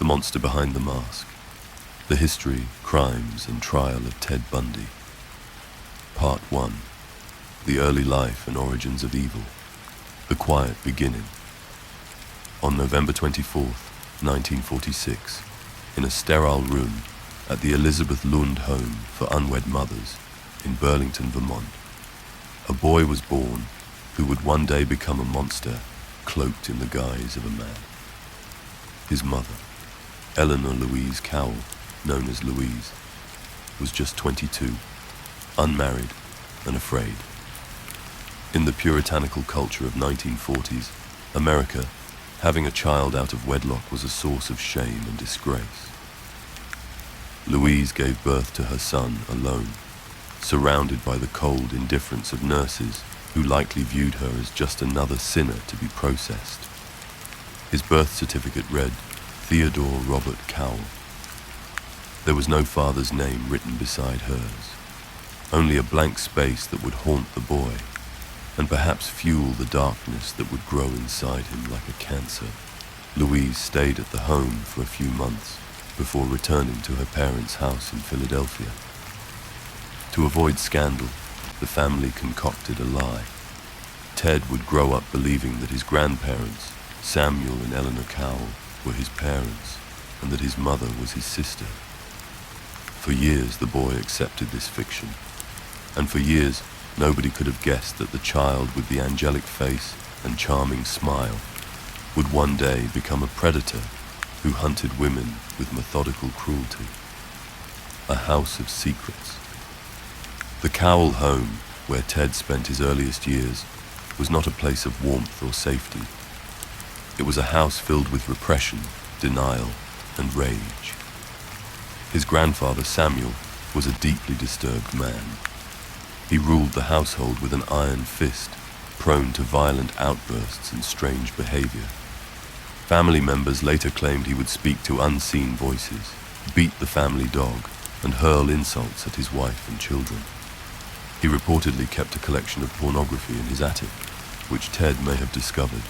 The Monster Behind the Mask. The History, Crimes and Trial of Ted Bundy. Part 1. The Early Life and Origins of Evil. The Quiet Beginning. On November 24th, 1946, in a sterile room at the Elizabeth Lund Home for Unwed Mothers in Burlington, Vermont, a boy was born who would one day become a monster cloaked in the guise of a man. His mother, Eleanor Louise Cowell, known as Louise, was just 22, unmarried and afraid. In the puritanical culture of 1940s, America, having a child out of wedlock was a source of shame and disgrace. Louise gave birth to her son alone, surrounded by the cold indifference of nurses who likely viewed her as just another sinner to be processed. His birth certificate read, Theodore Robert Cowell. There was no father's name written beside hers, only a blank space that would haunt the boy, and perhaps fuel the darkness that would grow inside him like a cancer. Louise stayed at the home for a few months before returning to her parents' house in Philadelphia. To avoid scandal, the family concocted a lie. Ted would grow up believing that his grandparents, Samuel and Eleanor Cowell, were his parents, and that his mother was his sister. For years the boy accepted this fiction, and for years nobody could have guessed that the child with the angelic face and charming smile would one day become a predator who hunted women with methodical cruelty. A house of secrets. The Cowell home, where Ted spent his earliest years, was not a place of warmth or safety. It was a house filled with repression, denial, and rage. His grandfather, Samuel, was a deeply disturbed man. He ruled the household with an iron fist, prone to violent outbursts and strange behavior. Family members later claimed he would speak to unseen voices, beat the family dog, and hurl insults at his wife and children. He reportedly kept a collection of pornography in his attic, which Ted may have discovered.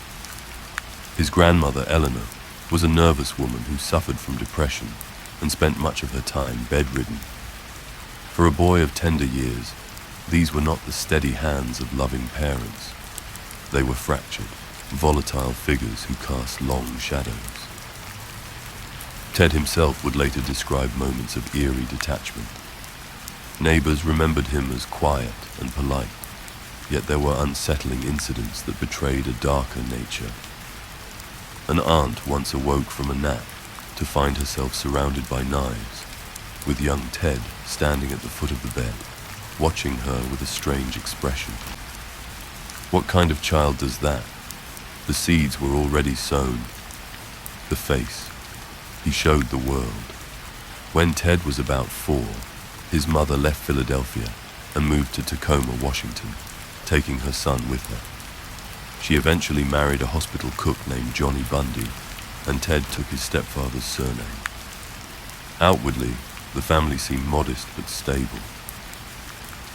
His grandmother, Eleanor, was a nervous woman who suffered from depression and spent much of her time bedridden. For a boy of tender years, these were not the steady hands of loving parents. They were fractured, volatile figures who cast long shadows. Ted himself would later describe moments of eerie detachment. Neighbors remembered him as quiet and polite, yet there were unsettling incidents that betrayed a darker nature. An aunt once awoke from a nap to find herself surrounded by knives, with young Ted standing at the foot of the bed, watching her with a strange expression. What kind of child does that? The seeds were already sown. The face. He showed the world. When Ted was about 4, his mother left Philadelphia and moved to Tacoma, Washington, taking her son with her. She eventually married a hospital cook named Johnny Bundy, and Ted took his stepfather's surname. Outwardly, the family seemed modest but stable.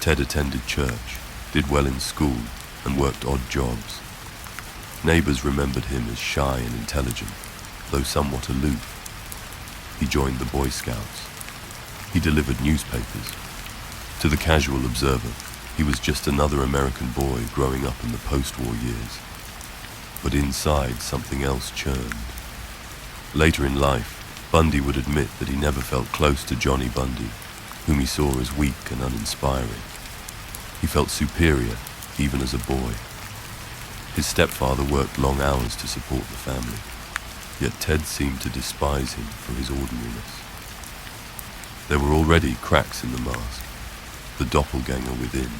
Ted attended church, did well in school, and worked odd jobs. Neighbors remembered him as shy and intelligent, though somewhat aloof. He joined the Boy Scouts. He delivered newspapers. To the casual observer, he was just another American boy growing up in the post-war years. But inside, something else churned. Later in life, Bundy would admit that he never felt close to Johnny Bundy, whom he saw as weak and uninspiring. He felt superior, even as a boy. His stepfather worked long hours to support the family, yet Ted seemed to despise him for his ordinariness. There were already cracks in the mask, the doppelganger within.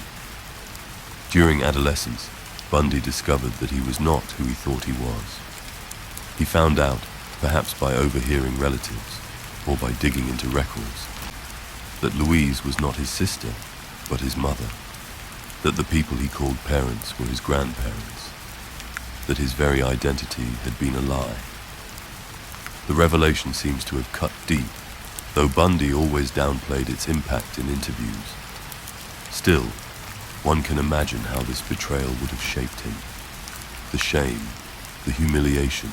During adolescence, Bundy discovered that he was not who he thought he was. He found out, perhaps by overhearing relatives or by digging into records, that Louise was not his sister, but his mother, that the people he called parents were his grandparents, that his very identity had been a lie. The revelation seems to have cut deep, though Bundy always downplayed its impact in interviews. Still, one can imagine how this betrayal would have shaped him. The shame, the humiliation,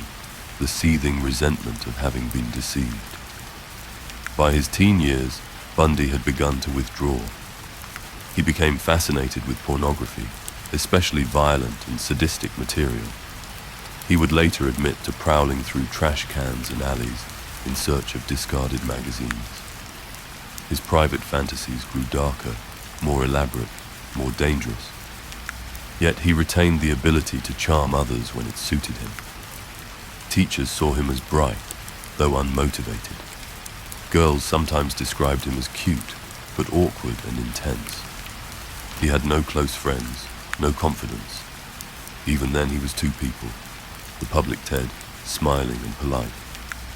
the seething resentment of having been deceived. By his teen years, Bundy had begun to withdraw. He became fascinated with pornography, especially violent and sadistic material. He would later admit to prowling through trash cans and alleys in search of discarded magazines. His private fantasies grew darker, more elaborate, more dangerous. Yet he retained the ability to charm others when it suited him. Teachers saw him as bright, though unmotivated. Girls sometimes described him as cute, but awkward and intense. He had no close friends, no confidence. Even then he was two people, the public Ted, smiling and polite,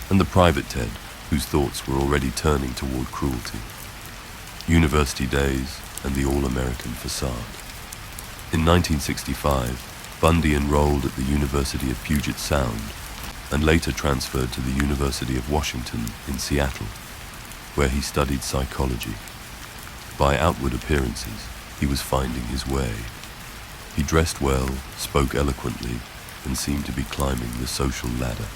and the private Ted, whose thoughts were already turning toward cruelty. University days and the all-American facade. In 1965, Bundy enrolled at the University of Puget Sound and later transferred to the University of Washington in Seattle, where he studied psychology. By outward appearances, he was finding his way. He dressed well, spoke eloquently, and seemed to be climbing the social ladder.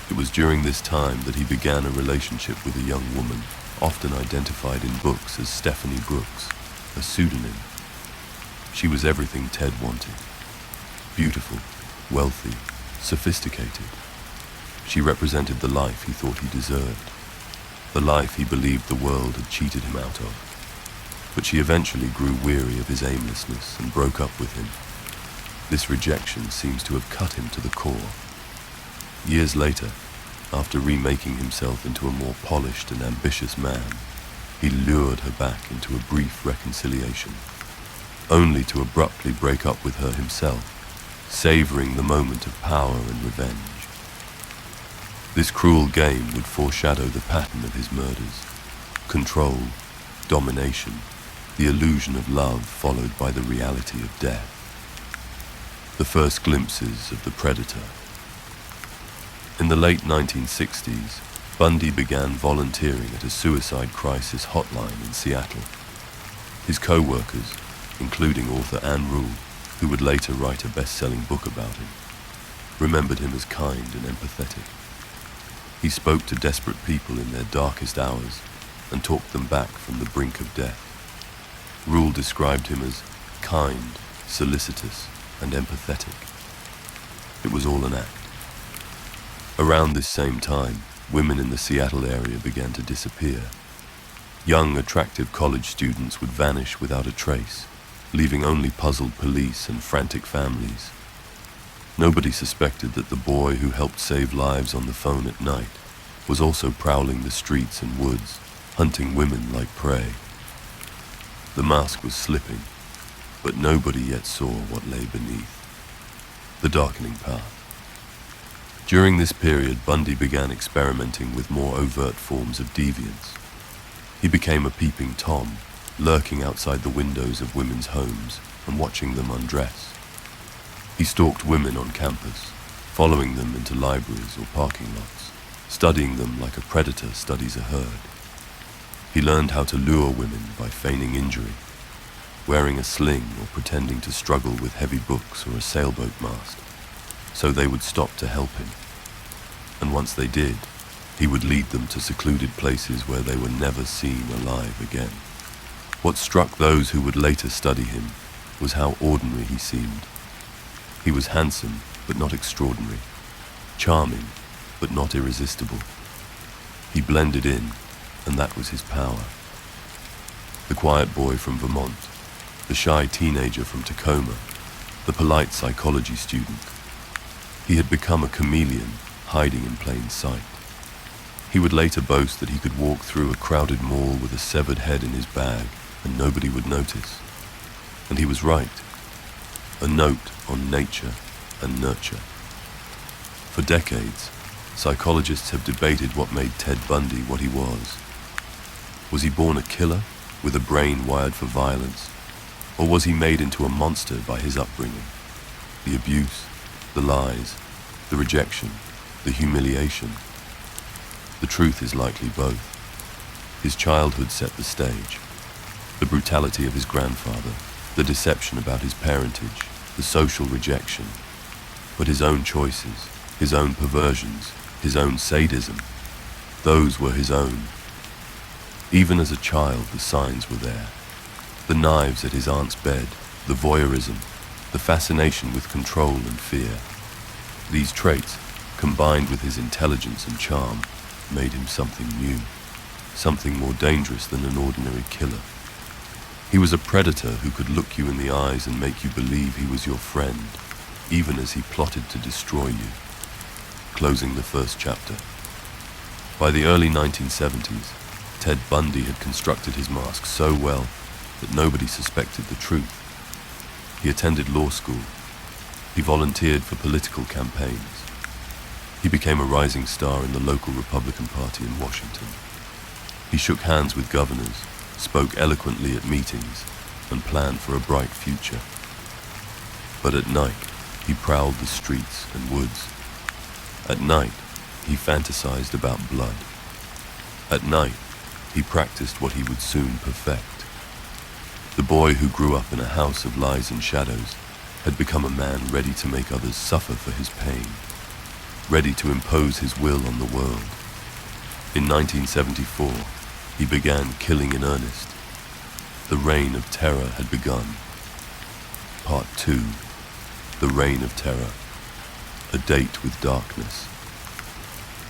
It was during this time that he began a relationship with a young woman, often identified in books as Stephanie Brooks, a pseudonym. She was everything Ted wanted. Beautiful, wealthy, sophisticated. She represented the life he thought he deserved, the life he believed the world had cheated him out of. But she eventually grew weary of his aimlessness and broke up with him. This rejection seems to have cut him to the core. Years later, after remaking himself into a more polished and ambitious man, he lured her back into a brief reconciliation, only to abruptly break up with her himself, savoring the moment of power and revenge. This cruel game would foreshadow the pattern of his murders: control, domination, the illusion of love followed by the reality of death. The first glimpses of the predator. In the late 1960s, Bundy began volunteering at a suicide crisis hotline in Seattle. His co-workers, including author Ann Rule, who would later write a best-selling book about him, remembered him as kind and empathetic. He spoke to desperate people in their darkest hours and talked them back from the brink of death. Rule described him as kind, solicitous, and empathetic. It was all an act. Around this same time, women in the Seattle area began to disappear. Young, attractive college students would vanish without a trace, leaving only puzzled police and frantic families. Nobody suspected that the boy who helped save lives on the phone at night was also prowling the streets and woods, hunting women like prey. The mask was slipping, but nobody yet saw what lay beneath. The darkening path. During this period, Bundy began experimenting with more overt forms of deviance. He became a peeping Tom, lurking outside the windows of women's homes and watching them undress. He stalked women on campus, following them into libraries or parking lots, studying them like a predator studies a herd. He learned how to lure women by feigning injury, wearing a sling or pretending to struggle with heavy books or a sailboat mast, so they would stop to help him. And once they did, he would lead them to secluded places where they were never seen alive again. What struck those who would later study him was how ordinary he seemed. He was handsome, but not extraordinary, charming, but not irresistible. He blended in, and that was his power. The quiet boy from Vermont, the shy teenager from Tacoma, the polite psychology student. He had become a chameleon, hiding in plain sight. He would later boast that he could walk through a crowded mall with a severed head in his bag and nobody would notice. And he was right. A note on nature and nurture. For decades, psychologists have debated what made Ted Bundy what he was. Was he born a killer with a brain wired for violence? Or was he made into a monster by his upbringing? The abuse, the lies, the rejection, the humiliation. The truth is likely both. His childhood set the stage. The brutality of his grandfather, the deception about his parentage, the social rejection, but his own choices, his own perversions, his own sadism. Those were his own. Even as a child, the signs were there. The knives at his aunt's bed, the voyeurism, the fascination with control and fear. These traits, combined with his intelligence and charm, made him something new, something more dangerous than an ordinary killer. He was a predator who could look you in the eyes and make you believe he was your friend, even as he plotted to destroy you. Closing the first chapter. By the early 1970s, Ted Bundy had constructed his mask so well that nobody suspected the truth. He attended law school. He volunteered for political campaigns. He became a rising star in the local Republican Party in Washington. He shook hands with governors, spoke eloquently at meetings, and planned for a bright future. But at night, he prowled the streets and woods. At night, he fantasized about blood. At night, he practiced what he would soon perfect. The boy who grew up in a house of lies and shadows had become a man ready to make others suffer for his pain, ready to impose his will on the world. In 1974, he began killing in earnest. The reign of terror had begun. Part 2, The Reign of Terror, A Date with Darkness.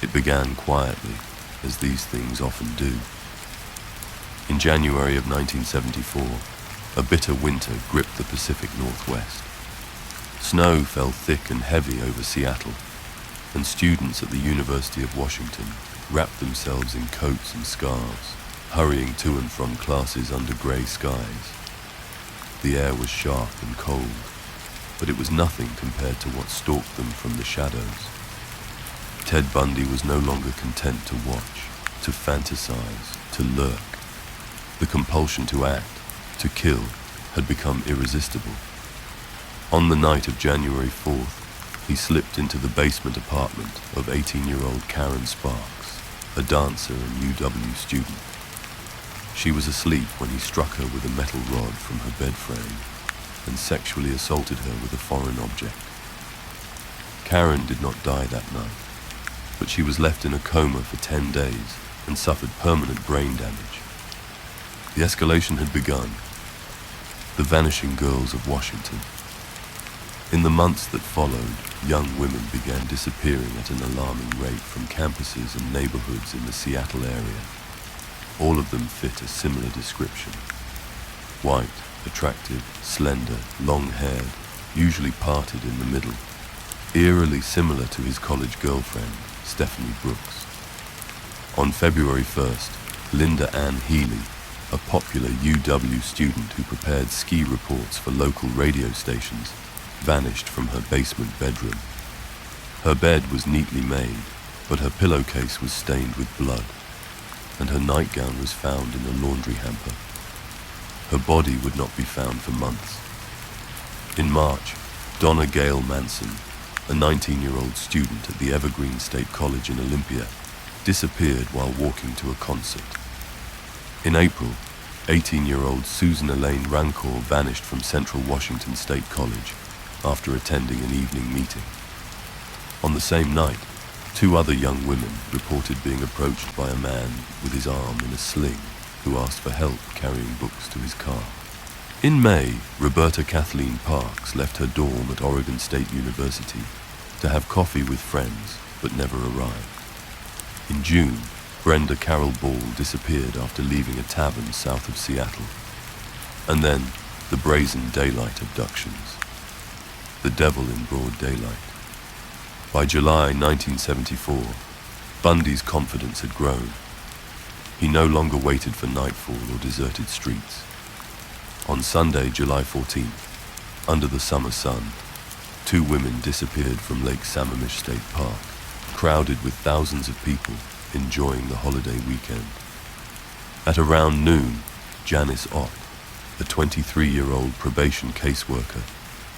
It began quietly, as these things often do. In January of 1974, a bitter winter gripped the Pacific Northwest. Snow fell thick and heavy over Seattle, and students at the University of Washington wrapped themselves in coats and scarves, hurrying to and from classes under grey skies. The air was sharp and cold, but it was nothing compared to what stalked them from the shadows. Ted Bundy was no longer content to watch, to fantasize, to lurk. The compulsion to act, to kill, had become irresistible. On the night of January 4th, he slipped into the basement apartment of 18-year-old Karen Sparks, a dancer and UW student. She was asleep when he struck her with a metal rod from her bed frame and sexually assaulted her with a foreign object. Karen did not die that night, but she was left in a coma for 10 days and suffered permanent brain damage. The escalation had begun. The vanishing girls of Washington. In the months that followed, young women began disappearing at an alarming rate from campuses and neighborhoods in the Seattle area. All of them fit a similar description. White, attractive, slender, long-haired, usually parted in the middle. Eerily similar to his college girlfriend, Stephanie Brooks. On February 1st, Linda Ann Healy, a popular UW student who prepared ski reports for local radio stations, vanished from her basement bedroom. Her bed was neatly made, but her pillowcase was stained with blood, and her nightgown was found in a laundry hamper. Her body would not be found for months. In March, Donna Gail Manson, a 19-year-old student at the Evergreen State College in Olympia, disappeared while walking to a concert. In April, 18-year-old Susan Elaine Rancourt vanished from Central Washington State College after attending an evening meeting. On the same night, 2 other young women reported being approached by a man with his arm in a sling who asked for help carrying books to his car. In May, Roberta Kathleen Parks left her dorm at Oregon State University to have coffee with friends, but never arrived. In June, Brenda Carol Ball disappeared after leaving a tavern south of Seattle. And then, the brazen daylight abductions. The devil in broad daylight. By July 1974, Bundy's confidence had grown. He no longer waited for nightfall or deserted streets. On Sunday, July 14th, under the summer sun, 2 women disappeared from Lake Sammamish State Park, crowded with thousands of people enjoying the holiday weekend. At around noon, Janice Ott, a 23-year-old probation caseworker,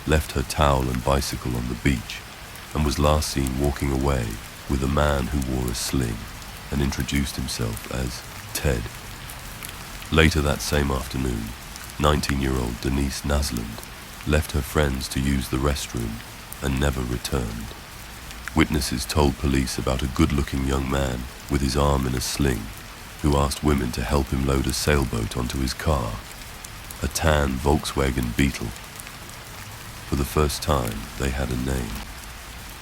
left her towel and bicycle on the beach and was last seen walking away with a man who wore a sling and introduced himself as Ted. Later that same afternoon, 19-year-old Denise Nasland left her friends to use the restroom and never returned. Witnesses told police about a good-looking young man with his arm in a sling who asked women to help him load a sailboat onto his car, a tan Volkswagen Beetle. For the first time, they had a name,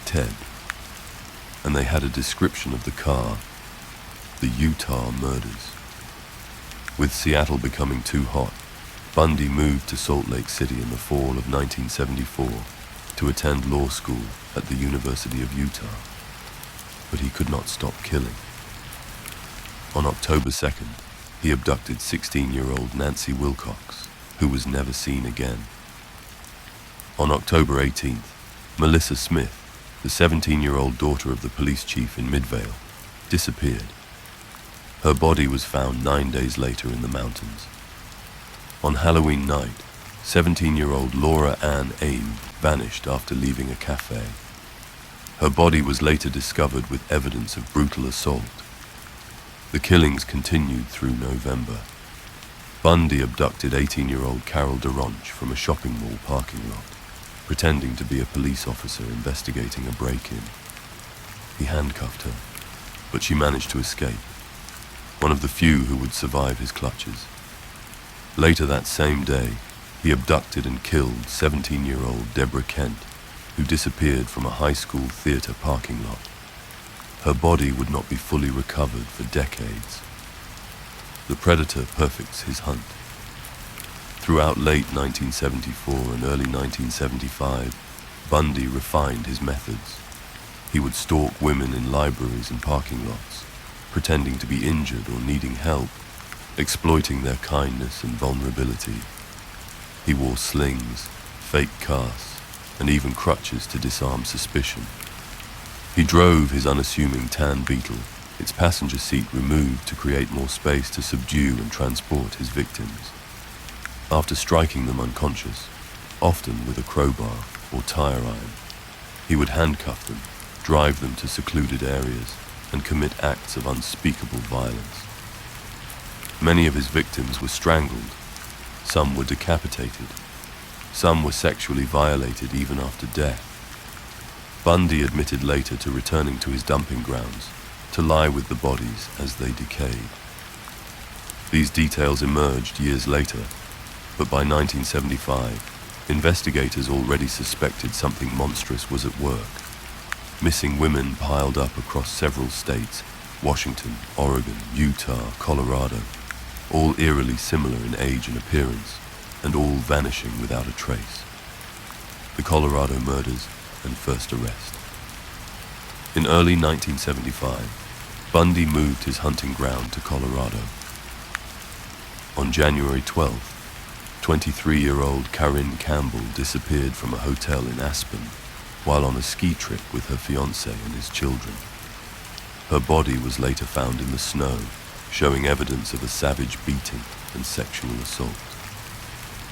Ted, and they had a description of the car, the Utah murders. With Seattle becoming too hot, Bundy moved to Salt Lake City in the fall of 1974 to attend law school at the University of Utah. But he could not stop killing. On October 2nd, he abducted 16-year-old Nancy Wilcox, who was never seen again. On October 18th, Melissa Smith, the 17-year-old daughter of the police chief in Midvale, disappeared. Her body was found 9 days later in the mountains. On Halloween night, 17-year-old Laura Ann Aime vanished after leaving a cafe. Her body was later discovered with evidence of brutal assault. The killings continued through November. Bundy abducted 18-year-old Carol DeRonch from a shopping mall parking lot, pretending to be a police officer investigating a break-in. He handcuffed her, but she managed to escape, one of the few who would survive his clutches. Later that same day, he abducted and killed 17-year-old Deborah Kent, who disappeared from a high school theater parking lot. Her body would not be fully recovered for decades. The predator perfects his hunt. Throughout late 1974 and early 1975, Bundy refined his methods. He would stalk women in libraries and parking lots, pretending to be injured or needing help, exploiting their kindness and vulnerability. He wore slings, fake casts, and even crutches to disarm suspicion. He drove his unassuming tan Beetle, its passenger seat removed to create more space to subdue and transport his victims. After striking them unconscious, often with a crowbar or tire iron, he would handcuff them, drive them to secluded areas, and commit acts of unspeakable violence. Many of his victims were strangled, some were decapitated, some were sexually violated even after death. Bundy admitted later to returning to his dumping grounds to lie with the bodies as they decayed. These details emerged years later, but by 1975, investigators already suspected something monstrous was at work. Missing women piled up across several states: Washington, Oregon, Utah, Colorado, all eerily similar in age and appearance, and all vanishing without a trace. The Colorado murders and first arrest. In early 1975, Bundy moved his hunting ground to Colorado. On January 12th, 23-year-old Corinne Campbell disappeared from a hotel in Aspen while on a ski trip with her fiancé and his children. Her body was later found in the snow, showing evidence of a savage beating and sexual assault.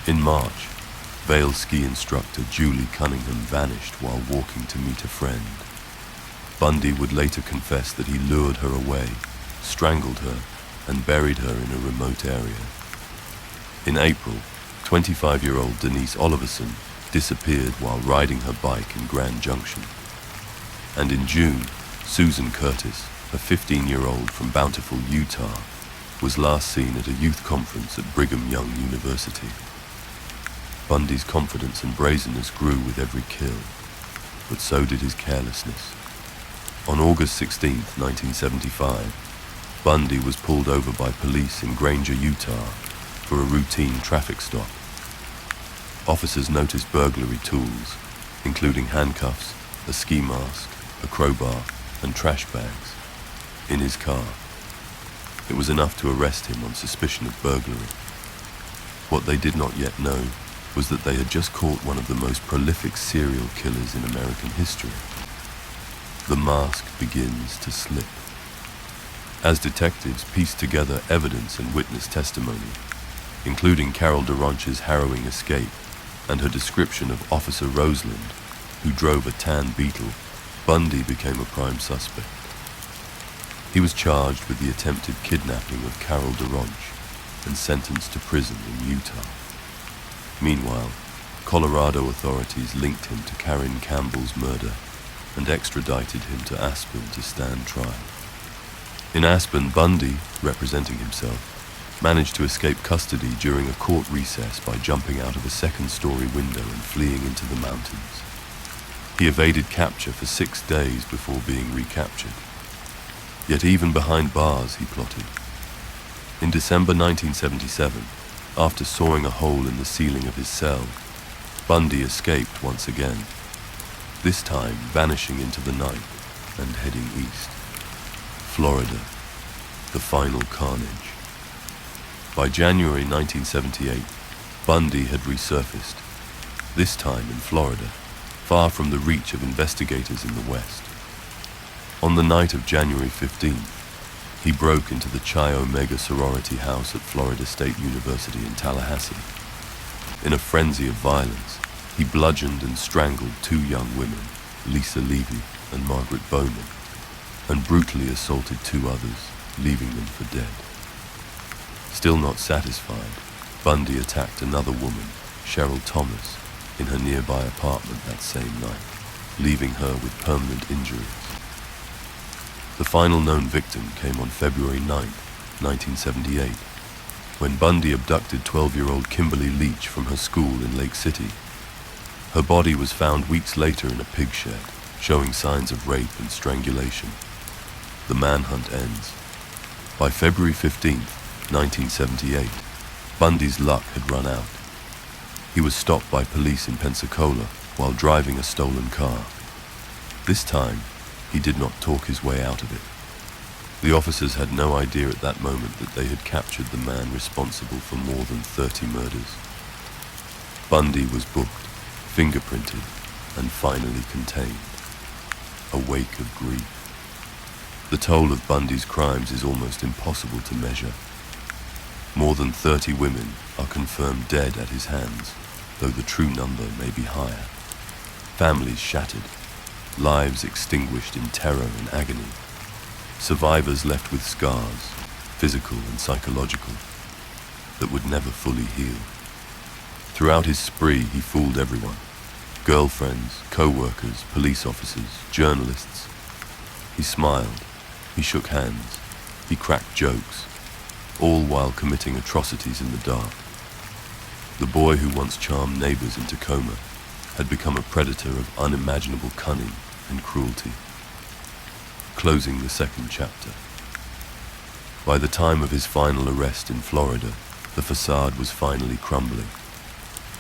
In March, Vail ski instructor Julie Cunningham vanished while walking to meet a friend. Bundy would later confess that he lured her away, strangled her, and buried her in a remote area. In April, 25-year-old Denise Oliverson disappeared while riding her bike in Grand Junction. And in June, Susan Curtis, a 15-year-old from Bountiful, Utah, was last seen at a youth conference at Brigham Young University. Bundy's confidence and brazenness grew with every kill, but so did his carelessness. On August 16, 1975, Bundy was pulled over by police in Granger, Utah, for a routine traffic stop. Officers noticed burglary tools, including handcuffs, a ski mask, a crowbar, and trash bags, in his car. It was enough to arrest him on suspicion of burglary. What they did not yet know was that they had just caught one of the most prolific serial killers in American history. The mask begins to slip. As detectives pieced together evidence and witness testimony, including Carol DeRonch's harrowing escape and her description of Officer Roseland, who drove a tan Beetle, Bundy became a prime suspect. He was charged with the attempted kidnapping of Carol DeRonch and sentenced to prison in Utah. Meanwhile, Colorado authorities linked him to Corinne Campbell's murder and extradited him to Aspen to stand trial. In Aspen, Bundy, representing himself, managed to escape custody during a court recess by jumping out of a second-story window and fleeing into the mountains. He evaded capture for 6 days before being recaptured. Yet even behind bars he plotted. In December 1977, after sawing a hole in the ceiling of his cell, Bundy escaped once again, this time vanishing into the night and heading east. Florida, the final carnage. By January 1978, Bundy had resurfaced, this time in Florida, far from the reach of investigators in the West. On the night of January 15th, he broke into the Chi Omega sorority house at Florida State University in Tallahassee. In a frenzy of violence, he bludgeoned and strangled 2 young women, Lisa Levy and Margaret Bowman, and brutally assaulted 2 others, leaving them for dead. Still not satisfied, Bundy attacked another woman, Cheryl Thomas, in her nearby apartment that same night, leaving her with permanent injuries. The final known victim came on February 9, 1978, when Bundy abducted 12-year-old Kimberly Leach from her school in Lake City. Her body was found weeks later in a pig shed, showing signs of rape and strangulation. The manhunt ends. By February 15, 1978, Bundy's luck had run out. He was stopped by police in Pensacola while driving a stolen car. This time, he did not talk his way out of it. The officers had no idea at that moment that they had captured the man responsible for more than 30 murders. Bundy was booked, fingerprinted, and finally contained. A wake of grief. The toll of Bundy's crimes is almost impossible to measure. More than 30 women are confirmed dead at his hands, though the true number may be higher. Families shattered, lives extinguished in terror and agony, survivors left with scars, physical and psychological, that would never fully heal. Throughout his spree, he fooled everyone: girlfriends, co-workers, police officers, journalists. He smiled, he shook hands, he cracked jokes, all while committing atrocities in the dark. The boy who once charmed neighbors into coma had become a predator of unimaginable cunning and cruelty. Closing the second chapter. By the time of his final arrest in Florida, the facade was finally crumbling.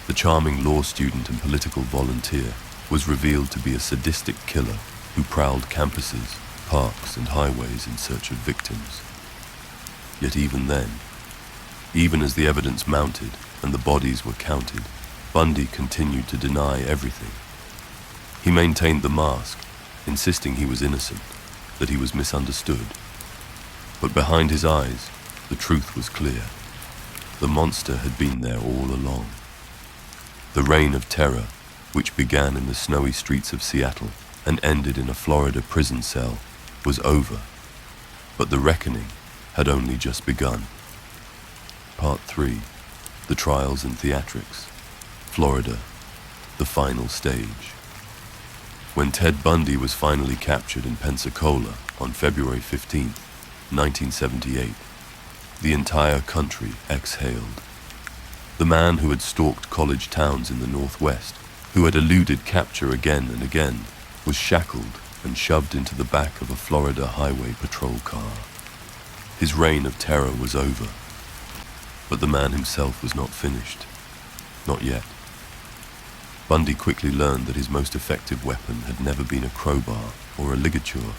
The charming law student and political volunteer was revealed to be a sadistic killer who prowled campuses, parks, and highways in search of victims. Yet even then, even as the evidence mounted and the bodies were counted, Bundy continued to deny everything. He maintained the mask, insisting he was innocent, that he was misunderstood. But behind his eyes, the truth was clear. The monster had been there all along. The reign of terror, which began in the snowy streets of Seattle and ended in a Florida prison cell, was over, but the reckoning had only just begun. Part 3, The Trials and Theatrics, Florida, the final stage. When Ted Bundy was finally captured in Pensacola on February 15, 1978, the entire country exhaled. The man who had stalked college towns in the Northwest, who had eluded capture again and again, was shackled and shoved into the back of a Florida highway patrol car. His reign of terror was over, but the man himself was not finished. Not yet. Bundy quickly learned that his most effective weapon had never been a crowbar or a ligature.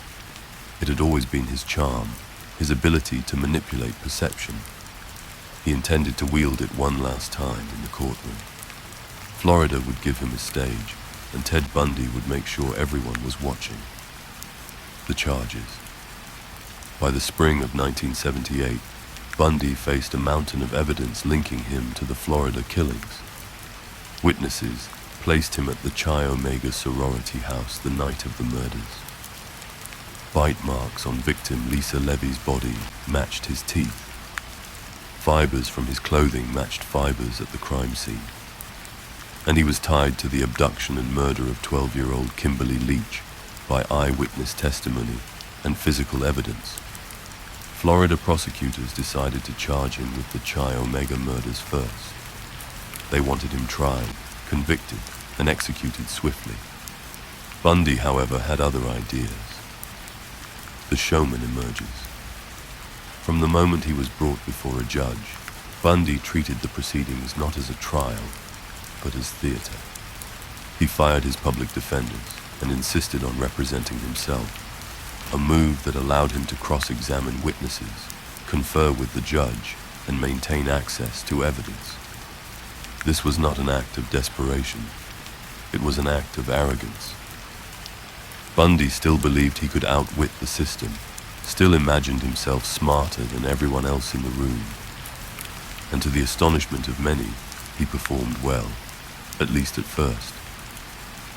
It had always been his charm, his ability to manipulate perception. He intended to wield it one last time in the courtroom. Florida would give him a stage, and Ted Bundy would make sure everyone was watching. The charges. By the spring of 1978, Bundy faced a mountain of evidence linking him to the Florida killings. Witnesses placed him at the Chi Omega sorority house the night of the murders. Bite marks on victim Lisa Levy's body matched his teeth. Fibers from his clothing matched fibers at the crime scene. And he was tied to the abduction and murder of 12-year-old Kimberly Leach, by eyewitness testimony and physical evidence, Florida prosecutors decided to charge him with the Chi Omega murders first. They wanted him tried, convicted, and executed swiftly. Bundy, however, had other ideas. The showman emerges. From the moment he was brought before a judge, Bundy treated the proceedings not as a trial, but as theater. He fired his public defenders and insisted on representing himself, a move that allowed him to cross-examine witnesses, confer with the judge, and maintain access to evidence. This was not an act of desperation. It was an act of arrogance. Bundy still believed he could outwit the system, still imagined himself smarter than everyone else in the room. And to the astonishment of many, he performed well, at least at first.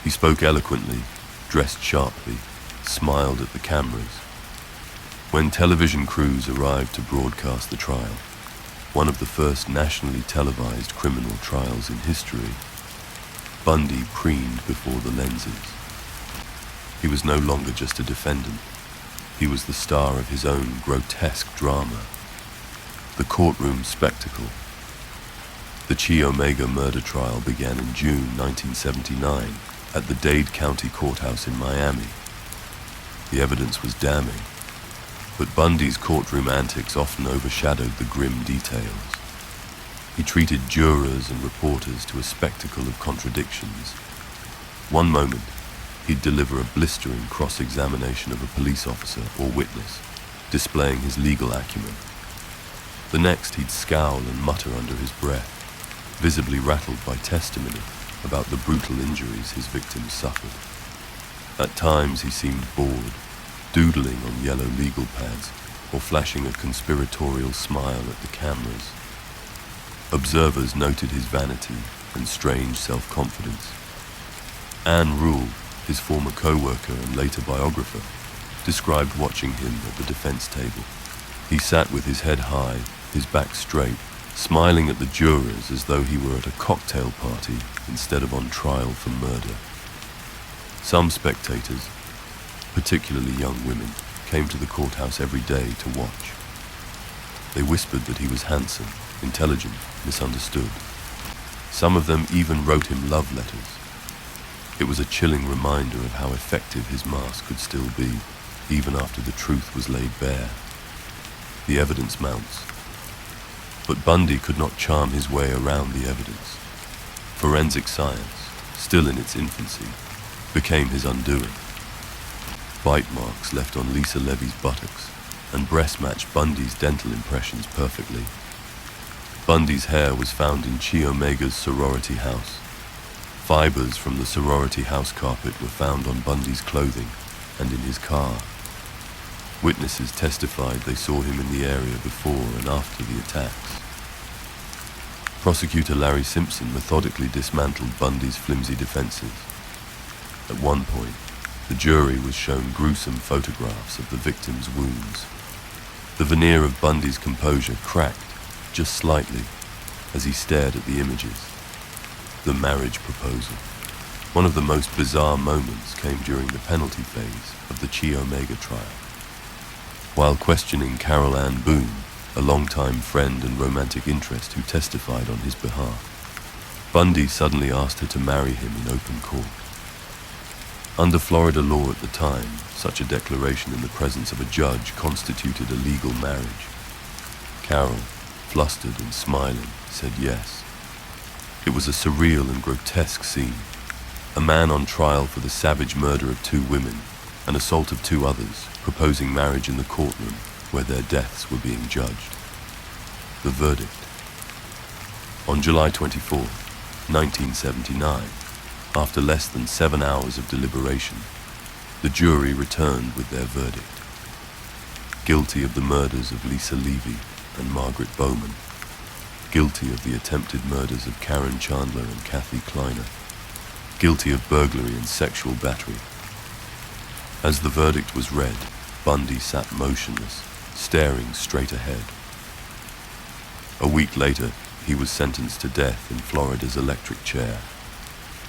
He spoke eloquently, dressed sharply, smiled at the cameras. When television crews arrived to broadcast the trial, one of the first nationally televised criminal trials in history, Bundy preened before the lenses. He was no longer just a defendant. He was the star of his own grotesque drama, the courtroom spectacle. The Chi Omega murder trial began in June 1979 at the Dade County Courthouse in Miami. The evidence was damning, but Bundy's courtroom antics often overshadowed the grim details. He treated jurors and reporters to a spectacle of contradictions. One moment, he'd deliver a blistering cross-examination of a police officer or witness, displaying his legal acumen. The next, he'd scowl and mutter under his breath, visibly rattled by testimony about the brutal injuries his victims suffered. At times, he seemed bored, doodling on yellow legal pads or flashing a conspiratorial smile at the cameras. Observers noted his vanity and strange self-confidence. Anne Rule, his former co-worker and later biographer, described watching him at the defense table. He sat with his head high, his back straight, smiling at the jurors as though he were at a cocktail party instead of on trial for murder. Some spectators, particularly young women, came to the courthouse every day to watch. They whispered that he was handsome, intelligent, misunderstood. Some of them even wrote him love letters. It was a chilling reminder of how effective his mask could still be, even after the truth was laid bare. The evidence mounts. But Bundy could not charm his way around the evidence. Forensic science, still in its infancy, became his undoing. Bite marks left on Lisa Levy's buttocks and breast matched Bundy's dental impressions perfectly. Bundy's hair was found in Chi Omega's sorority house. Fibers from the sorority house carpet were found on Bundy's clothing and in his car. Witnesses testified they saw him in the area before and after the attacks. Prosecutor Larry Simpson methodically dismantled Bundy's flimsy defenses. At one point, the jury was shown gruesome photographs of the victim's wounds. The veneer of Bundy's composure cracked, just slightly, as he stared at the images. The marriage proposal. One of the most bizarre moments came during the penalty phase of the Chi Omega trial. While questioning Carol Ann Boone, a longtime friend and romantic interest who testified on his behalf, Bundy suddenly asked her to marry him in open court. Under Florida law at the time, such a declaration in the presence of a judge constituted a legal marriage. Carol, flustered and smiling, said yes. It was a surreal and grotesque scene. A man on trial for the savage murder of 2 women and assault of 2 others, proposing marriage in the courtroom where their deaths were being judged. The verdict. On July 24, 1979, after less than 7 hours of deliberation, the jury returned with their verdict. Guilty of the murders of Lisa Levy and Margaret Bowman. Guilty of the attempted murders of Karen Chandler and Kathy Kleiner. Guilty of burglary and sexual battery. As the verdict was read, Bundy sat motionless, staring straight ahead. A week later, he was sentenced to death in Florida's electric chair,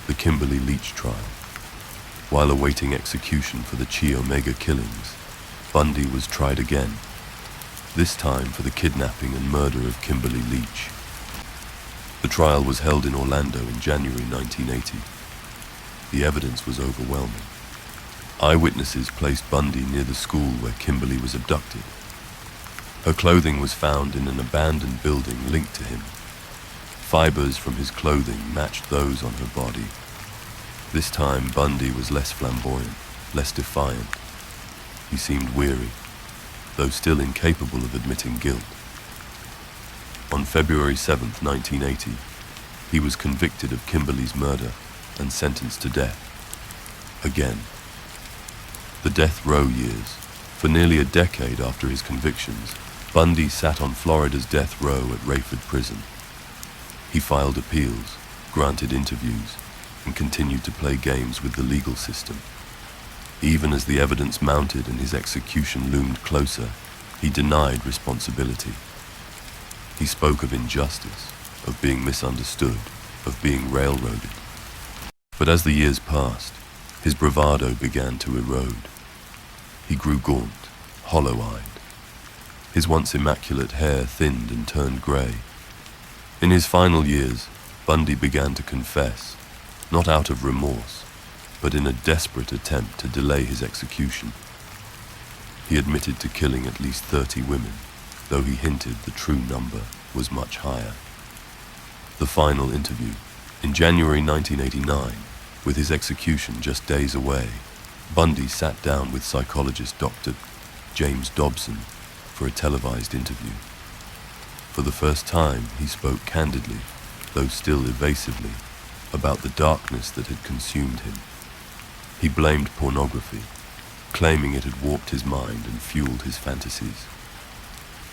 the Kimberly Leach trial. While awaiting execution for the Chi Omega killings, Bundy was tried again, this time for the kidnapping and murder of Kimberly Leach. The trial was held in Orlando in January 1980. The evidence was overwhelming. Eyewitnesses placed Bundy near the school where Kimberly was abducted. Her clothing was found in an abandoned building linked to him. Fibers from his clothing matched those on her body. This time, Bundy was less flamboyant, less defiant. He seemed weary, though still incapable of admitting guilt. On February 7, 1980, he was convicted of Kimberly's murder and sentenced to death. Again. The death row years. For nearly a decade after his convictions, Bundy sat on Florida's death row at Rayford Prison. He filed appeals, granted interviews, and continued to play games with the legal system. Even as the evidence mounted and his execution loomed closer, he denied responsibility. He spoke of injustice, of being misunderstood, of being railroaded. But as the years passed, his bravado began to erode. He grew gaunt, hollow-eyed. His once immaculate hair thinned and turned gray. In his final years, Bundy began to confess, not out of remorse, but in a desperate attempt to delay his execution. He admitted to killing at least 30 women, though he hinted the true number was much higher. The final interview. In January 1989, with his execution just days away, Bundy sat down with psychologist Dr. James Dobson for a televised interview. For the first time, he spoke candidly, though still evasively, about the darkness that had consumed him. He blamed pornography, claiming it had warped his mind and fueled his fantasies.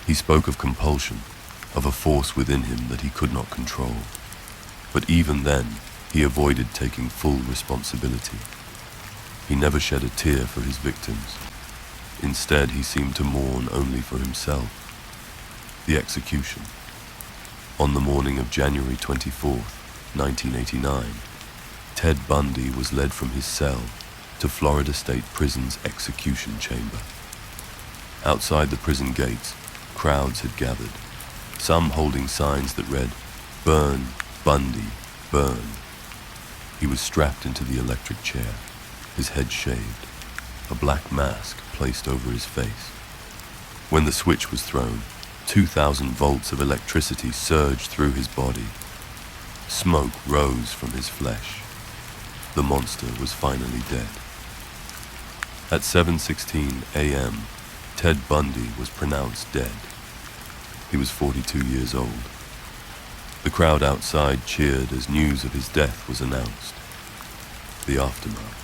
He spoke of compulsion, of a force within him that he could not control. But even then, he avoided taking full responsibility. He never shed a tear for his victims. Instead, he seemed to mourn only for himself. The execution. On the morning of January 24th, 1989, Ted Bundy was led from his cell to Florida State Prison's execution chamber. Outside the prison gates, crowds had gathered, some holding signs that read, "Burn, Bundy, burn." He was strapped into the electric chair, his head shaved, a black mask placed over his face. When the switch was thrown, 2,000 volts of electricity surged through his body. Smoke rose from his flesh. The monster was finally dead. At 7:16 a.m., Ted Bundy was pronounced dead. He was 42 years old. The crowd outside cheered as news of his death was announced. The aftermath.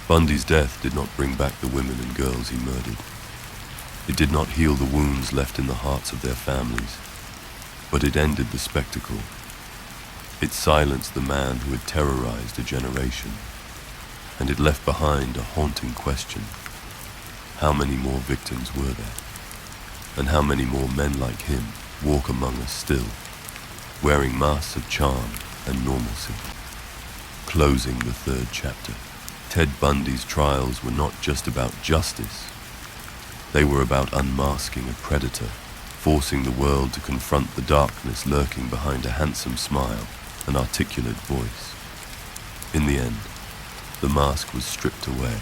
Bundy's death did not bring back the women and girls he murdered. It did not heal the wounds left in the hearts of their families, but it ended the spectacle. It silenced the man who had terrorized a generation, and it left behind a haunting question. How many more victims were there? And how many more men like him walk among us still, wearing masks of charm and normalcy? Closing the third chapter. Ted Bundy's trials were not just about justice. They were about unmasking a predator, forcing the world to confront the darkness lurking behind a handsome smile, an articulate voice. In the end, the mask was stripped away,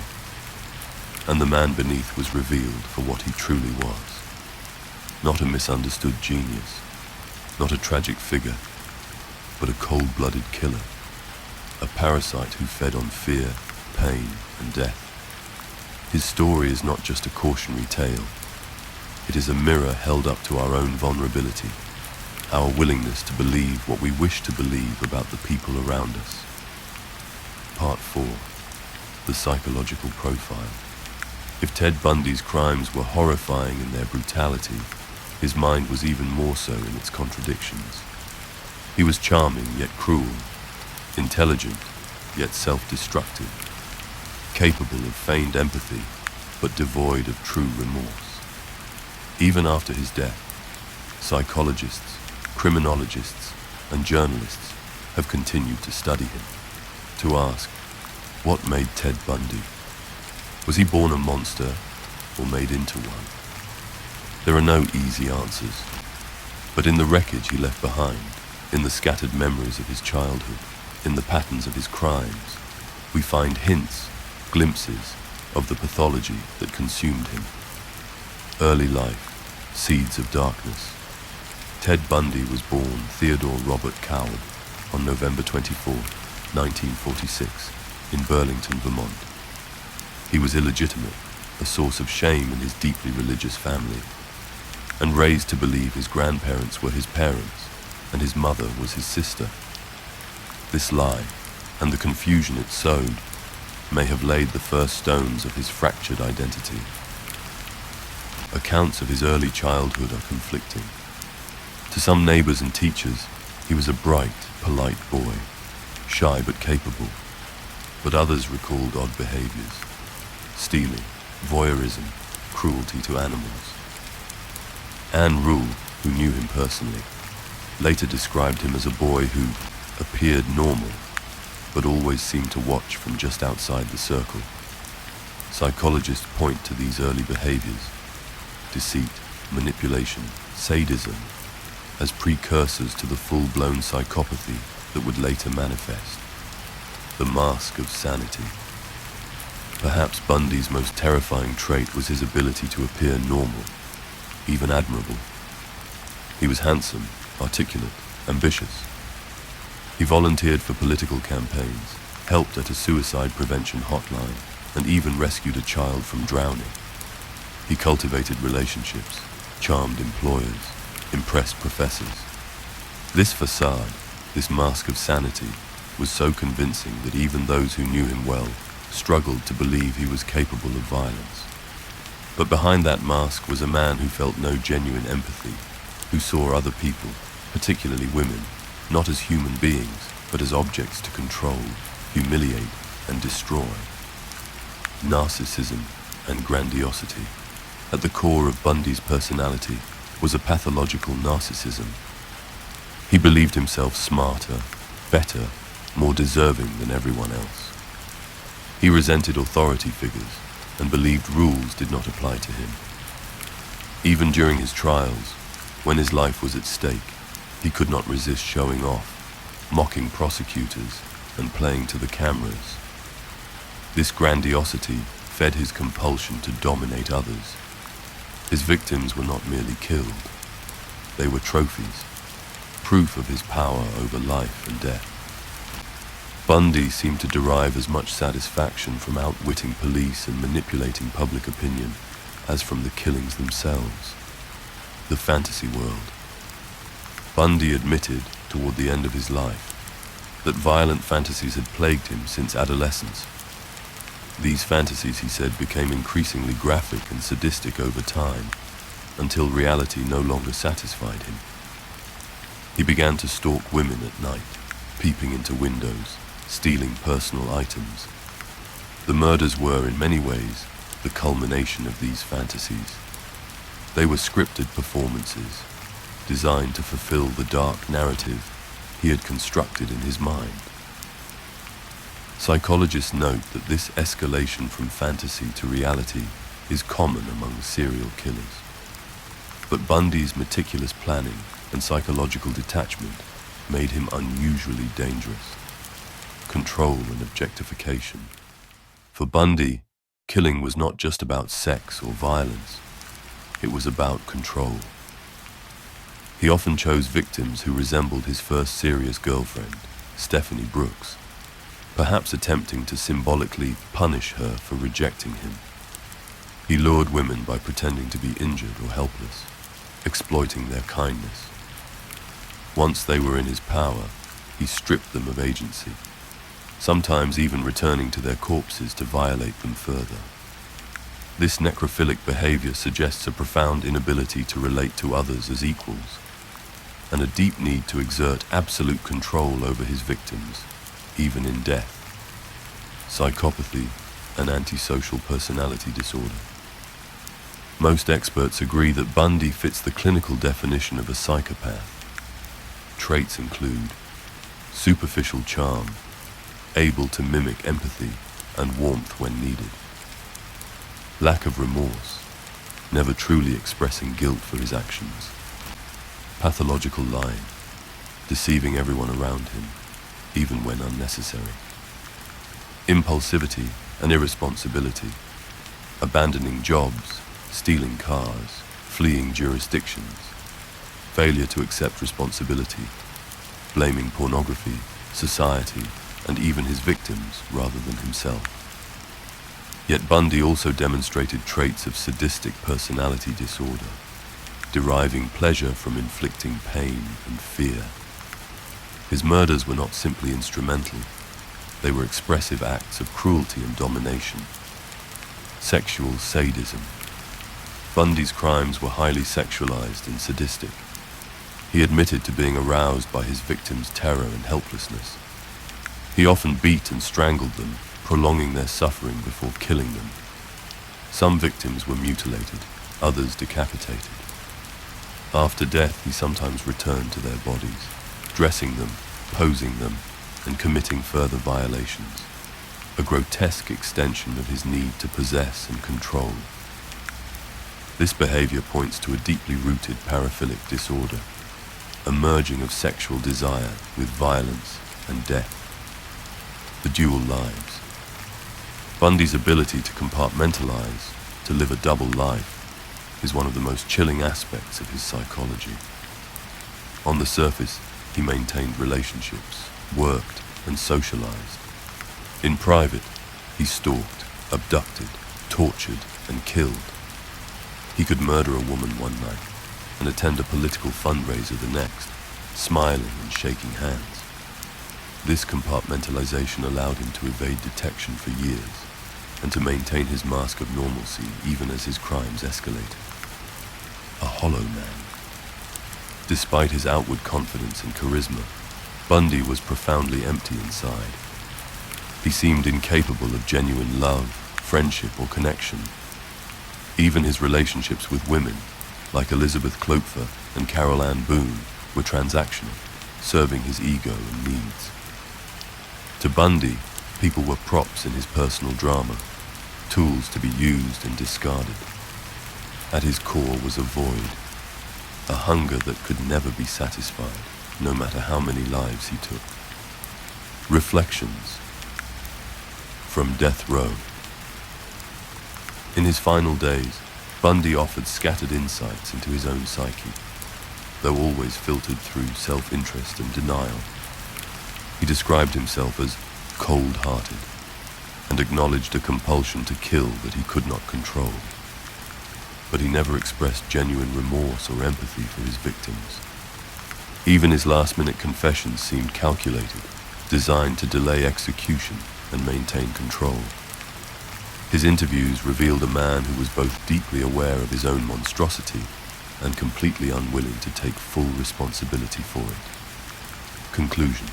and the man beneath was revealed for what he truly was. Not a misunderstood genius, not a tragic figure, but a cold-blooded killer, a parasite who fed on fear, pain, and death. His story is not just a cautionary tale. It is a mirror held up to our own vulnerability, our willingness to believe what we wish to believe about the people around us. Part 4. The psychological profile. If Ted Bundy's crimes were horrifying in their brutality, his mind was even more so in its contradictions. He was charming yet cruel, intelligent yet self-destructive, capable of feigned empathy but devoid of true remorse. Even after his death, psychologists, criminologists, and journalists have continued to study him, to ask, What made Ted Bundy? Was he born a monster or made into one? There are no easy answers, but in the wreckage he left behind, in the scattered memories of his childhood, in the patterns of his crimes, we find hints, glimpses of the pathology that consumed him. Early life, seeds of darkness. Ted Bundy was born Theodore Robert Coward on November 24, 1946, in Burlington, Vermont. He was illegitimate, a source of shame in his deeply religious family, and raised to believe his grandparents were his parents and his mother was his sister. This lie, and the confusion it sowed, may have laid the first stones of his fractured identity. Accounts of his early childhood are conflicting. To some neighbors and teachers, he was a bright, polite boy, shy but capable, but others recalled odd behaviors: stealing, voyeurism, cruelty to animals. Anne Rule, who knew him personally, later described him as a boy who appeared normal, but always seemed to watch from just outside the circle. Psychologists point to these early behaviors, deceit, manipulation, sadism, as precursors to the full-blown psychopathy that would later manifest. The mask of sanity. Perhaps Bundy's most terrifying trait was his ability to appear normal, even admirable. He was handsome, articulate, ambitious. He volunteered for political campaigns, helped at a suicide prevention hotline, and even rescued a child from drowning. He cultivated relationships, charmed employers, impressed professors. This facade, this mask of sanity, was so convincing that even those who knew him well struggled to believe he was capable of violence. But behind that mask was a man who felt no genuine empathy, who saw other people, particularly women, not as human beings, but as objects to control, humiliate, and destroy. Narcissism and grandiosity. At the core of Bundy's personality was a pathological narcissism. He believed himself smarter, better, more deserving than everyone else. He resented authority figures and believed rules did not apply to him. Even during his trials, when his life was at stake, he could not resist showing off, mocking prosecutors and playing to the cameras. This grandiosity fed his compulsion to dominate others. His victims were not merely killed. They were trophies, proof of his power over life and death. Bundy seemed to derive as much satisfaction from outwitting police and manipulating public opinion as from the killings themselves. The fantasy world. Bundy admitted, toward the end of his life, that violent fantasies had plagued him since adolescence. These fantasies, he said, became increasingly graphic and sadistic over time, until reality no longer satisfied him. He began to stalk women at night, peeping into windows, stealing personal items. The murders were, in many ways, the culmination of these fantasies. They were scripted performances, designed to fulfill the dark narrative he had constructed in his mind. Psychologists note that this escalation from fantasy to reality is common among serial killers. But Bundy's meticulous planning and psychological detachment made him unusually dangerous. Control and objectification. For Bundy, killing was not just about sex or violence. It was about control. He often chose victims who resembled his first serious girlfriend, Stephanie Brooks, perhaps attempting to symbolically punish her for rejecting him. He lured women by pretending to be injured or helpless, exploiting their kindness. Once they were in his power, he stripped them of agency, sometimes even returning to their corpses to violate them further. This necrophilic behavior suggests a profound inability to relate to others as equals, and a deep need to exert absolute control over his victims, even in death. Psychopathy, an antisocial personality disorder. Most experts agree that Bundy fits the clinical definition of a psychopath. Traits include superficial charm, able to mimic empathy and warmth when needed. Lack of remorse, never truly expressing guilt for his actions. Pathological lying, deceiving everyone around him, even when unnecessary. Impulsivity and irresponsibility, abandoning jobs, stealing cars, fleeing jurisdictions. Failure to accept responsibility, blaming pornography, society, and even his victims rather than himself. Yet Bundy also demonstrated traits of sadistic personality disorder, deriving pleasure from inflicting pain and fear. His murders were not simply instrumental, they were expressive acts of cruelty and domination. Sexual sadism. Bundy's crimes were highly sexualized and sadistic. He admitted to being aroused by his victims' terror and helplessness. He often beat and strangled them, prolonging their suffering before killing them. Some victims were mutilated, others decapitated. After death, he sometimes returned to their bodies, dressing them, posing them, and committing further violations, a grotesque extension of his need to possess and control. This behavior points to a deeply rooted paraphilic disorder, a merging of sexual desire with violence and death. The dual lives. Bundy's ability to compartmentalize, to live a double life, is one of the most chilling aspects of his psychology. On the surface, he maintained relationships, worked, and socialized. In private, he stalked, abducted, tortured, and killed. He could murder a woman one night and attend a political fundraiser the next, smiling and shaking hands. This compartmentalization allowed him to evade detection for years and to maintain his mask of normalcy even as his crimes escalated. A hollow man. Despite his outward confidence and charisma, Bundy was profoundly empty inside. He seemed incapable of genuine love, friendship, or connection. Even his relationships with women, like Elizabeth Klopfer and Carol Ann Boone, were transactional, serving his ego and needs. To Bundy, people were props in his personal drama, tools to be used and discarded. At his core was a void, a hunger that could never be satisfied, no matter how many lives he took. Reflections from Death Row. In his final days, Bundy offered scattered insights into his own psyche, though always filtered through self-interest and denial. He described himself as cold-hearted and acknowledged a compulsion to kill that he could not control. But he never expressed genuine remorse or empathy for his victims. Even his last-minute confessions seemed calculated, designed to delay execution and maintain control. His interviews revealed a man who was both deeply aware of his own monstrosity and completely unwilling to take full responsibility for it. Conclusion.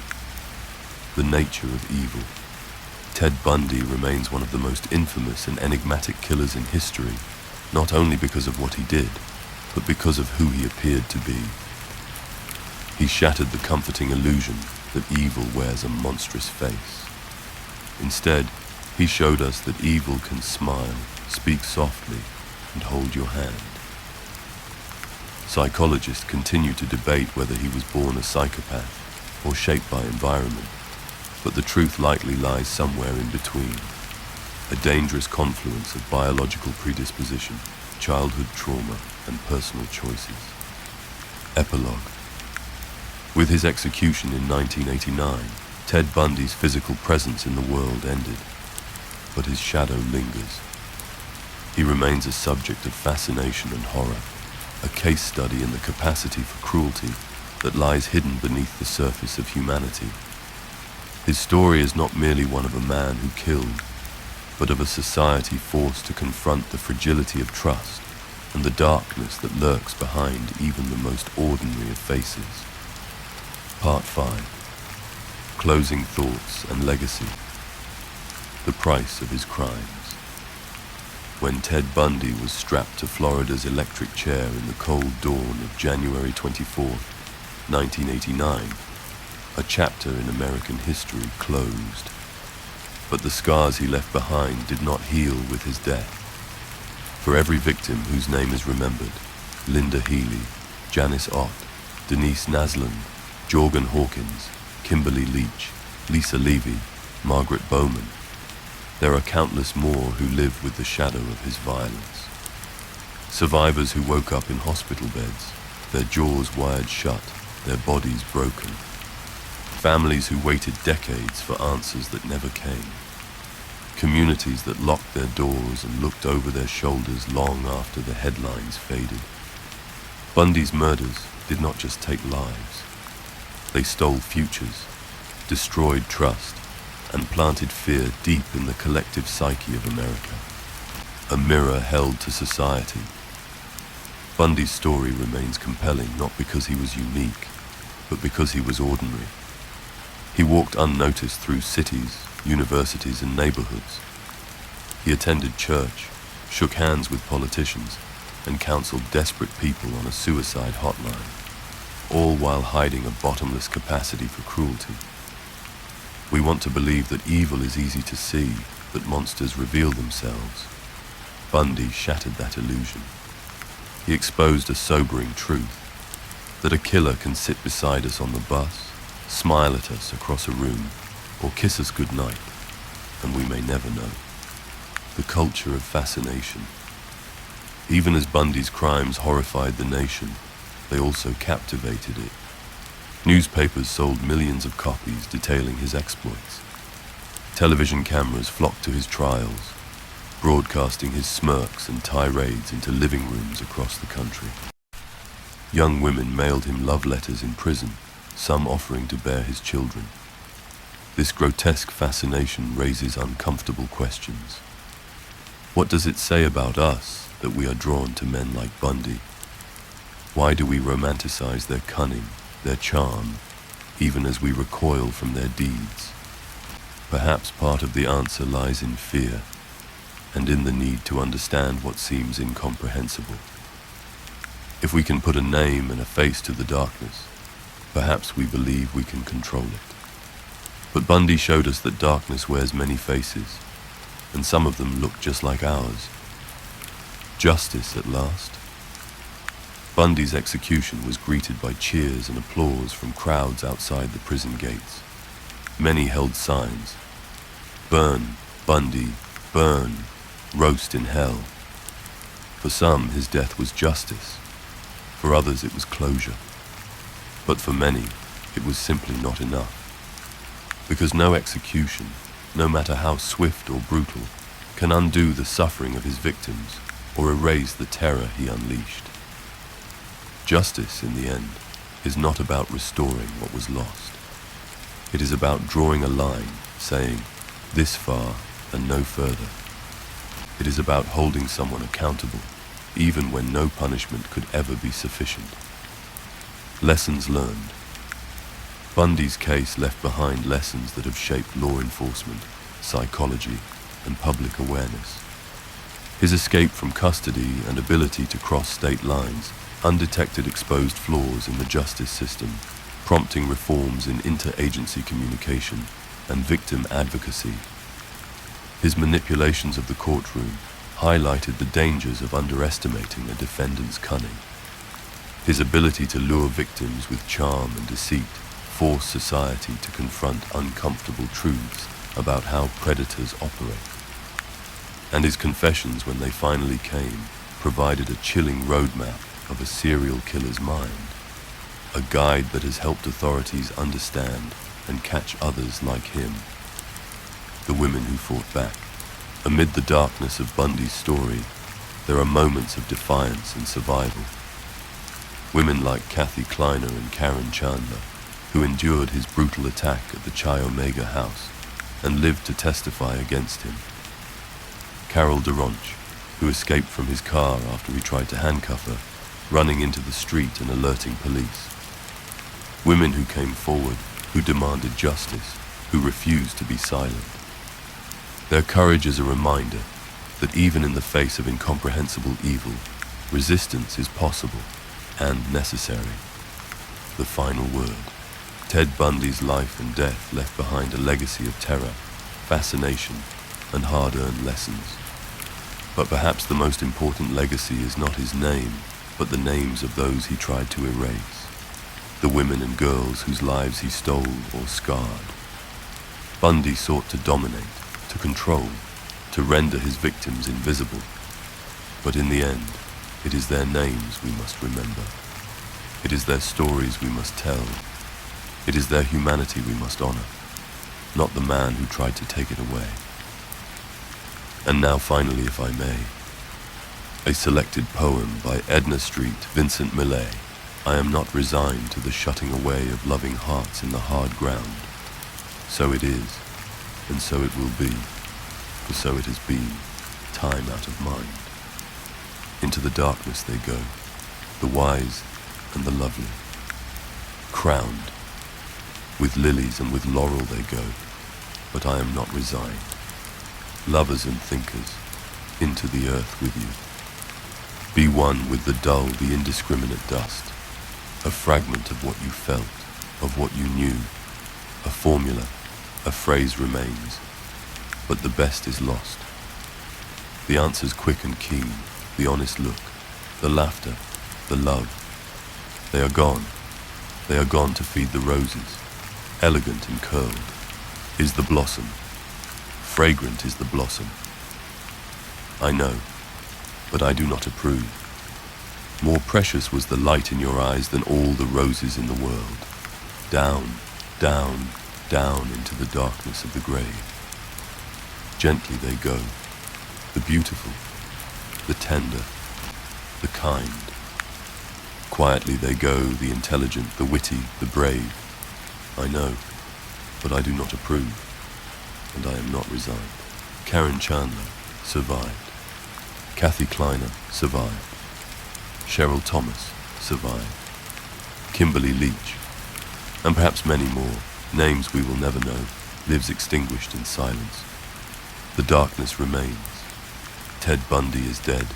The nature of evil. Ted Bundy remains one of the most infamous and enigmatic killers in history, not only because of what he did, but because of who he appeared to be. He shattered the comforting illusion that evil wears a monstrous face. Instead, he showed us that evil can smile, speak softly, and hold your hand. Psychologists continue to debate whether he was born a psychopath or shaped by environment, but the truth likely lies somewhere in between. A dangerous confluence of biological predisposition, childhood trauma, and personal choices. Epilogue. With his execution in 1989, Ted Bundy's physical presence in the world ended, but his shadow lingers. He remains a subject of fascination and horror, a case study in the capacity for cruelty that lies hidden beneath the surface of humanity. His story is not merely one of a man who killed, but of a society forced to confront the fragility of trust and the darkness that lurks behind even the most ordinary of faces. Part 5. Closing thoughts and legacy. The price of his crimes. When Ted Bundy was strapped to Florida's electric chair in the cold dawn of January 24, 1989, a chapter in American history closed. But the scars he left behind did not heal with his death. For every victim whose name is remembered, Linda Healy, Janice Ott, Denise Naslund, Jorgen Hawkins, Kimberly Leach, Lisa Levy, Margaret Bowman, there are countless more who live with the shadow of his violence. Survivors who woke up in hospital beds, their jaws wired shut, their bodies broken. Families who waited decades for answers that never came. Communities that locked their doors and looked over their shoulders long after the headlines faded. Bundy's murders did not just take lives. They stole futures, destroyed trust, and planted fear deep in the collective psyche of America. A mirror held to society. Bundy's story remains compelling not because he was unique, but because he was ordinary. He walked unnoticed through cities, universities, and neighborhoods. He attended church, shook hands with politicians, and counseled desperate people on a suicide hotline, all while hiding a bottomless capacity for cruelty. We want to believe that evil is easy to see, that monsters reveal themselves. Bundy shattered that illusion. He exposed a sobering truth, that a killer can sit beside us on the bus, smile at us across a room, or kiss us goodnight, and we may never know. The culture of fascination. Even as Bundy's crimes horrified the nation, they also captivated it. Newspapers sold millions of copies detailing his exploits. Television cameras flocked to his trials, broadcasting his smirks and tirades into living rooms across the country. Young women mailed him love letters in prison, some offering to bear his children. This grotesque fascination raises uncomfortable questions. What does it say about us that we are drawn to men like Bundy? Why do we romanticize their cunning, their charm, even as we recoil from their deeds? Perhaps part of the answer lies in fear, and in the need to understand what seems incomprehensible. If we can put a name and a face to the darkness, perhaps we believe we can control it. But Bundy showed us that darkness wears many faces, and some of them look just like ours. Justice at last. Bundy's execution was greeted by cheers and applause from crowds outside the prison gates. Many held signs: "Burn, Bundy, burn, roast in hell." For some, his death was justice. For others, it was closure. But for many, it was simply not enough. Because no execution, no matter how swift or brutal, can undo the suffering of his victims or erase the terror he unleashed. Justice, in the end, is not about restoring what was lost. It is about drawing a line, saying, "This far and no further." It is about holding someone accountable, even when no punishment could ever be sufficient. Lessons learned. Bundy's case left behind lessons that have shaped law enforcement, psychology, and public awareness. His escape from custody and ability to cross state lines undetected exposed flaws in the justice system, prompting reforms in interagency communication and victim advocacy. His manipulations of the courtroom highlighted the dangers of underestimating a defendant's cunning. His ability to lure victims with charm and deceit forced society to confront uncomfortable truths about how predators operate. And his confessions, when they finally came, provided a chilling roadmap of a serial killer's mind, a guide that has helped authorities understand and catch others like him. The women who fought back. Amid the darkness of Bundy's story, there are moments of defiance and survival. Women like Kathy Kleiner and Karen Chandler, who endured his brutal attack at the Chi Omega house and lived to testify against him. Carol DeRonch, who escaped from his car after he tried to handcuff her, running into the street and alerting police. Women who came forward, who demanded justice, who refused to be silent. Their courage is a reminder that even in the face of incomprehensible evil, resistance is possible and necessary. The final word. Ted Bundy's life and death left behind a legacy of terror, fascination, and hard-earned lessons. But perhaps the most important legacy is not his name, but the names of those he tried to erase, the women and girls whose lives he stole or scarred. Bundy sought to dominate, to control, to render his victims invisible. But in the end, it is their names we must remember. It is their stories we must tell. It is their humanity we must honor, not the man who tried to take it away. And now finally, if I may, a selected poem by Edna Street, Vincent Millay. I am not resigned to the shutting away of loving hearts in the hard ground. So it is, and so it will be, for so it has been, time out of mind. Into the darkness they go, the wise and the lovely, crowned. With lilies and with laurel they go, but I am not resigned. Lovers and thinkers, into the earth with you. Be one with the dull, the indiscriminate dust, a fragment of what you felt, of what you knew. A formula, a phrase remains, but the best is lost. The answers quick and keen, the honest look, the laughter, the love. They are gone. They are gone to feed the roses. Elegant and curled is the blossom. Fragrant is the blossom. I know, but I do not approve. More precious was the light in your eyes than all the roses in the world. Down, down, down into the darkness of the grave. Gently they go, the beautiful, the tender, the kind. Quietly they go, the intelligent, the witty, the brave. I know, but I do not approve, and I am not resigned. Karen Chandler survived. Kathy Kleiner survived. Cheryl Thomas survived. Kimberly Leach, and perhaps many more, names we will never know, lives extinguished in silence. The darkness remains. Ted Bundy is dead,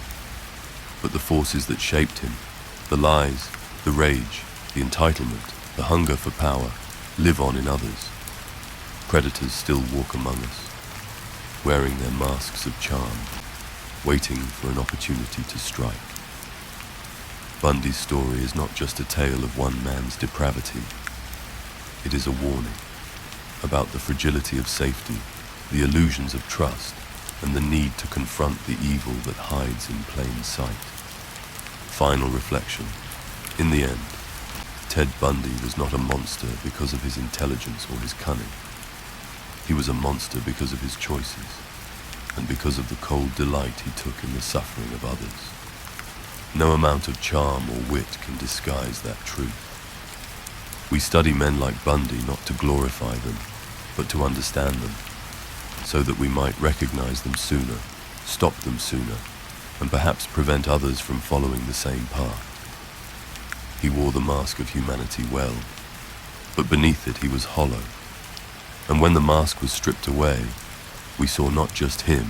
but the forces that shaped him, the lies, the rage, the entitlement, the hunger for power, live on in others. Predators still walk among us, wearing their masks of charm, waiting for an opportunity to strike. Bundy's story is not just a tale of one man's depravity. It is a warning about the fragility of safety, the illusions of trust, and the need to confront the evil that hides in plain sight. Final reflection. In the end, Ted Bundy was not a monster because of his intelligence or his cunning. He was a monster because of his choices, and because of the cold delight he took in the suffering of others. No amount of charm or wit can disguise that truth. We study men like Bundy not to glorify them, but to understand them, so that we might recognize them sooner, stop them sooner, and perhaps prevent others from following the same path. He wore the mask of humanity well, but beneath it he was hollow. And when the mask was stripped away, we saw not just him,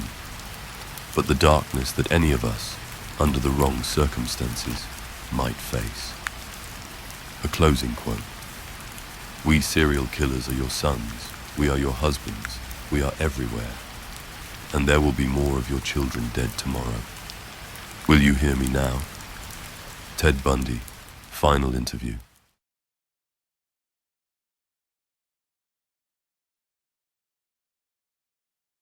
but the darkness that any of us, under the wrong circumstances, might face. A closing quote. We serial killers are your sons, we are your husbands, we are everywhere, and there will be more of your children dead tomorrow. Will you hear me now? Ted Bundy, final interview.